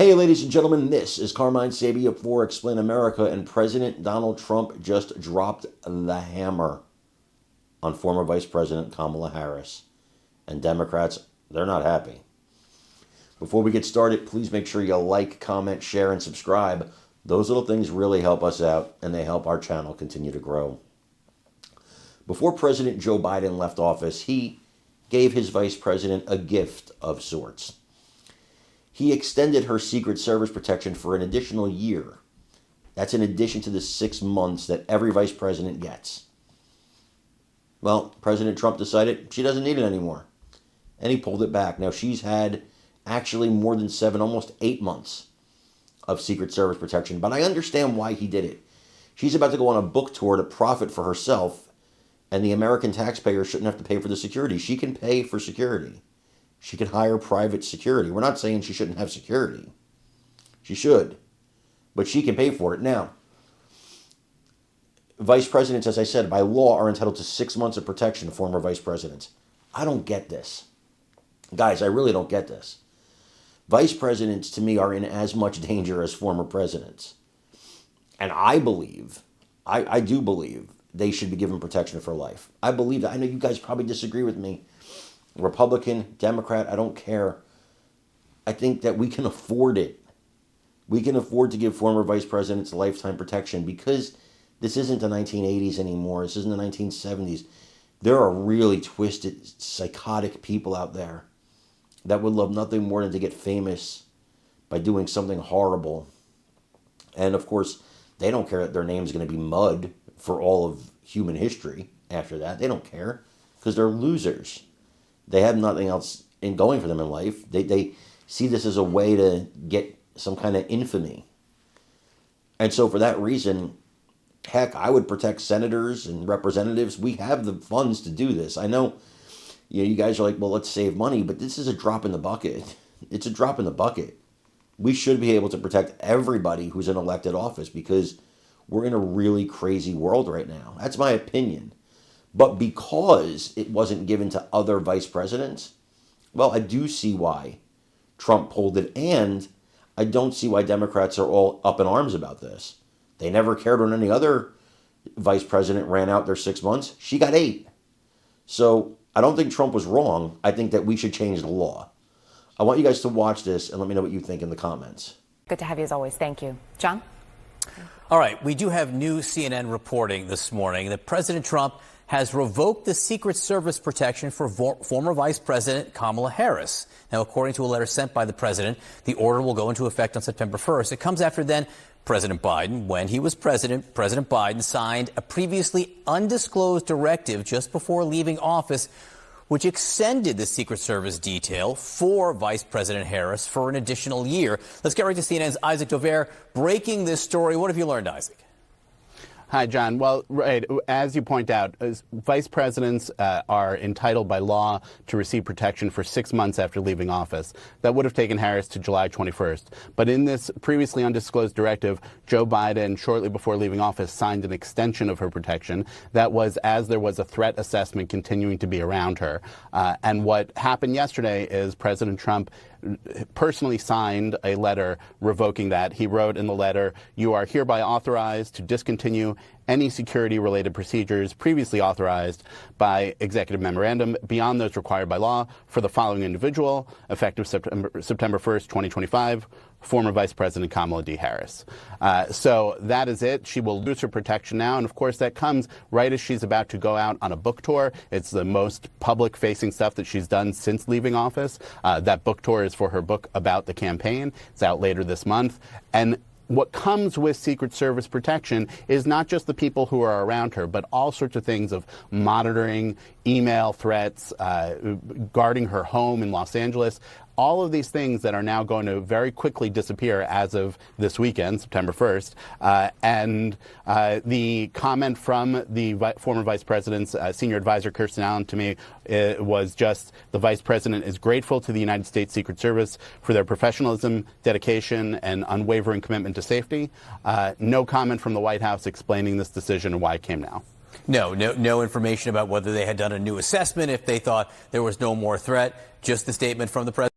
Hey, ladies and gentlemen, this is Carmine Sabia for Explain America, and President Donald Trump just dropped the hammer on former Vice President Kamala Harris. And Democrats, they're not happy. Before we get started, please make sure you like, comment, share, and subscribe. Those little things really help us out, and they help our channel continue to grow. Before President Joe Biden left office, he gave his vice president a gift of sorts. He extended her Secret Service protection for an additional year. That's in addition to the 6 months that every vice president gets. Well, President Trump decided she doesn't need it anymore, and he pulled it back. Now, she's had actually more than 7, almost 8 months of Secret Service protection, but I understand why he did it. She's about to go on a book tour to profit for herself, and the American taxpayer shouldn't have to pay for the security. She can pay for security. She can hire private security. We're not saying she shouldn't have security. She should. But she can pay for it. Now, vice presidents, as I said, by law are entitled to 6 months of protection, former vice presidents. I don't get this. Guys, I really don't get this. Vice presidents, to me, are in as much danger as former presidents. And I do believe, they should be given protection for life. I believe that. I know you guys probably disagree with me. Republican, Democrat, I don't care. I think that we can afford it. We can afford to give former vice presidents lifetime protection because this isn't the 1980s anymore. This isn't the 1970s. There are really twisted, psychotic people out there that would love nothing more than to get famous by doing something horrible. And of course, they don't care that their name's going to be mud for all of human history after that. They don't care because they're losers. They have nothing else in going for them in life. They see this as a way to get some kind of infamy. And so for that reason, heck, I would protect senators and representatives. We have the funds to do this. I know, you guys are like, well, let's save money, but this is a drop in the bucket. It's a drop in the bucket. We should be able to protect everybody who's in elected office because we're in a really crazy world right now. That's my opinion. But because it wasn't given to other vice presidents, well, I do see why Trump pulled it, and I don't see why Democrats are all up in arms about this. They never cared when any other vice president ran out their 6 months. She got 8. So I don't think Trump was wrong. I think that we should change the law. I want you guys to watch this and let me know what you think in the comments. Good to have you as always. Thank you. John? All right. We do have new CNN reporting this morning that President Trump has revoked the Secret Service protection for former Vice President Kamala Harris. Now, according to a letter sent by the president, the order will go into effect on September 1st. It comes after then President Biden, when he was president, President Biden signed a previously undisclosed directive just before leaving office, which extended the Secret Service detail for Vice President Harris for an additional year. Let's get right to CNN's Isaac Dover breaking this story. What have you learned, Isaac? Hi, John. Well, right, as you point out, vice presidents are entitled by law to receive protection for 6 months after leaving office. That would have taken Harris to July 21st. But in this previously undisclosed directive, Joe Biden, shortly before leaving office, signed an extension of her protection. That was as there was a threat assessment continuing to be around her. And what happened yesterday is President Trump personally signed a letter revoking that. He wrote in the letter, "You are hereby authorized to discontinue any security-related procedures previously authorized by executive memorandum beyond those required by law for the following individual, effective September 1st, 2025, former Vice President Kamala D. Harris." So that is it. She will lose her protection now. And, of course, that comes right as she's about to go out on a book tour. It's the most public-facing stuff that she's done since leaving office. That book tour is for her book about the campaign. It's out later this month. And what comes with Secret Service protection is not just the people who are around her, but all sorts of things of monitoring, email threats, guarding her home in Los Angeles. All of these things that are now going to very quickly disappear as of this weekend, September 1st. And the comment from the former vice president's senior advisor, Kirsten Allen, to me was just the vice president is grateful to the United States Secret Service for their professionalism, dedication, and unwavering commitment to safety. No comment from the White House explaining this decision and why it came now. No information about whether they had done a new assessment, if they thought there was no more threat, just the statement from the president.